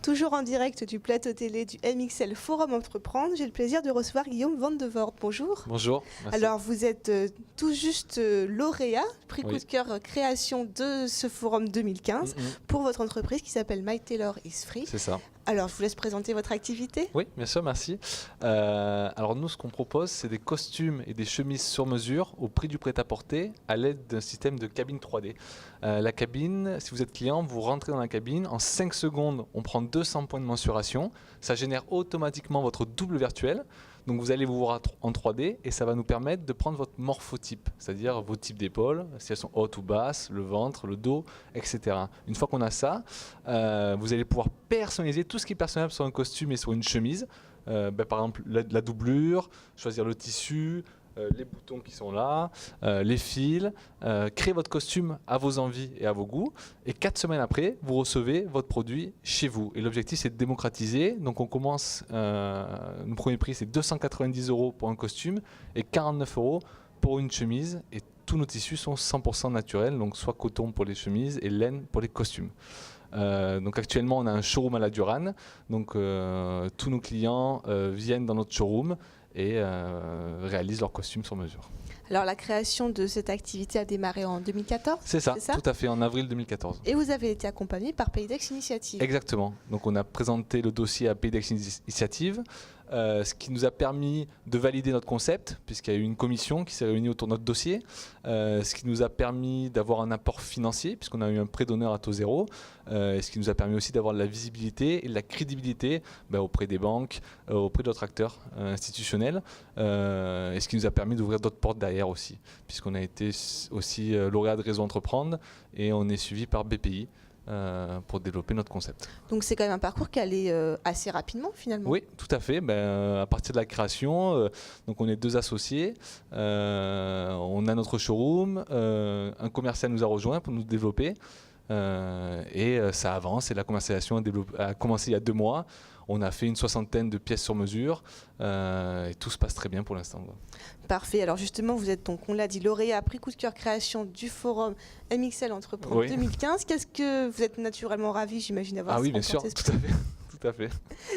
Toujours en direct du plateau télé du MXL Forum Entreprendre, j'ai le plaisir de recevoir Guillaume Van de Voort. Bonjour. Bonjour. Merci. Alors vous êtes tout juste lauréat, prix coup de cœur création de ce forum 2015 pour votre entreprise qui s'appelle My Tailor is Free. C'est ça. Alors je vous laisse présenter votre activité. Oui, bien sûr, merci. Alors nous, ce qu'on propose, c'est des costumes et des chemises sur mesure au prix du prêt-à-porter à l'aide d'un système de cabine 3D. La cabine, si vous êtes client, vous rentrez dans la cabine, en 5 secondes, on prend 200 points de mensuration, ça génère automatiquement votre double virtuel. Donc vous allez vous voir en 3D et ça va nous permettre de prendre votre morphotype, c'est-à-dire vos types d'épaules, si elles sont hautes ou basses, le ventre, le dos, etc. Une fois qu'on a ça, vous allez pouvoir personnaliser tout ce qui est personnalisable sur un costume et sur une chemise. Par exemple la doublure, choisir le tissu, les boutons qui sont là, les fils, créer votre costume à vos envies et à vos goûts. Et 4 semaines après, vous recevez votre produit chez vous. Et l'objectif, c'est de démocratiser. Donc on commence, le premier prix, c'est 290 € pour un costume et 49 € pour une chemise. Et tous nos tissus sont 100% naturels, donc soit coton pour les chemises et laine pour les costumes. Donc actuellement, on a un showroom à la Durane. Donc tous nos clients viennent dans notre showroom et réalisent leurs costumes sur mesure. Alors la création de cette activité a démarré en 2014. C'est ça, tout à fait, en avril 2014. Et vous avez été accompagné par Paydex Initiative. Exactement. Donc on a présenté le dossier à Paydex Initiative, ce qui nous a permis de valider notre concept, puisqu'il y a eu une commission qui s'est réunie autour de notre dossier, ce qui nous a permis d'avoir un apport financier, puisqu'on a eu un prêt d'honneur à taux zéro, ce qui nous a permis aussi d'avoir de la visibilité et de la crédibilité auprès des banques, auprès d'autres acteurs institutionnels, et ce qui nous a permis d'ouvrir d'autres portes derrière aussi, puisqu'on a été aussi lauréat de Réseau Entreprendre et on est suivi par BPI. Pour développer notre concept. Donc c'est quand même un parcours qui allait assez rapidement finalement. Oui, tout à fait. À partir de la création, donc on est 2 associés, on a notre showroom, un commercial nous a rejoint pour nous développer et ça avance et la commercialisation a commencé il y a 2 mois. On a fait une 60aine de pièces sur mesure et tout se passe très bien pour l'instant. Parfait. Alors justement, vous êtes donc, on l'a dit, lauréat prix coup de cœur création du forum MXL Entreprendre 2015. Qu'est-ce que vous êtes naturellement ravi, j'imagine, d'avoir. Ah oui, bien sûr, tout à fait. Tout à fait.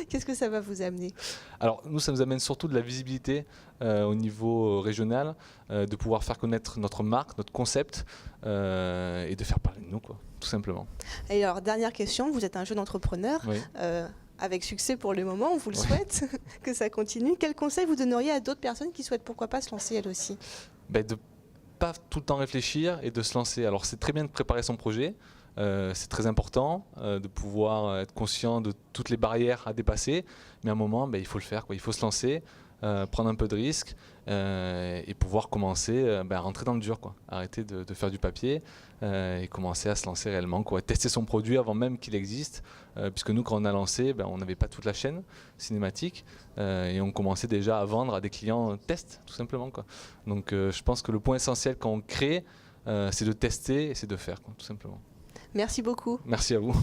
Qu'est-ce que ça va vous amener? Alors nous, ça nous amène surtout de la visibilité au niveau régional, de pouvoir faire connaître notre marque, notre concept et de faire parler de nous, quoi, tout simplement. Et alors, dernière question, vous êtes un jeune entrepreneur. Oui. Avec succès pour le moment, on vous le souhaite, que ça continue. Quel conseil vous donneriez à d'autres personnes qui souhaitent pourquoi pas se lancer elles aussi? De pas tout le temps réfléchir et de se lancer. Alors c'est très bien de préparer son projet, c'est très important de pouvoir être conscient de toutes les barrières à dépasser, mais à un moment il faut le faire, quoi. Il faut se lancer, prendre un peu de risque et pouvoir commencer à rentrer dans le dur, quoi. Arrêter de faire du papier et commencer à se lancer réellement, quoi. Tester son produit avant même qu'il existe, puisque nous quand on a lancé, on n'avait pas toute la chaîne cinématique et on commençait déjà à vendre à des clients test, tout simplement, quoi. Donc je pense que le point essentiel quand on crée, c'est de tester et c'est de faire, quoi, tout simplement. Merci beaucoup. Merci à vous.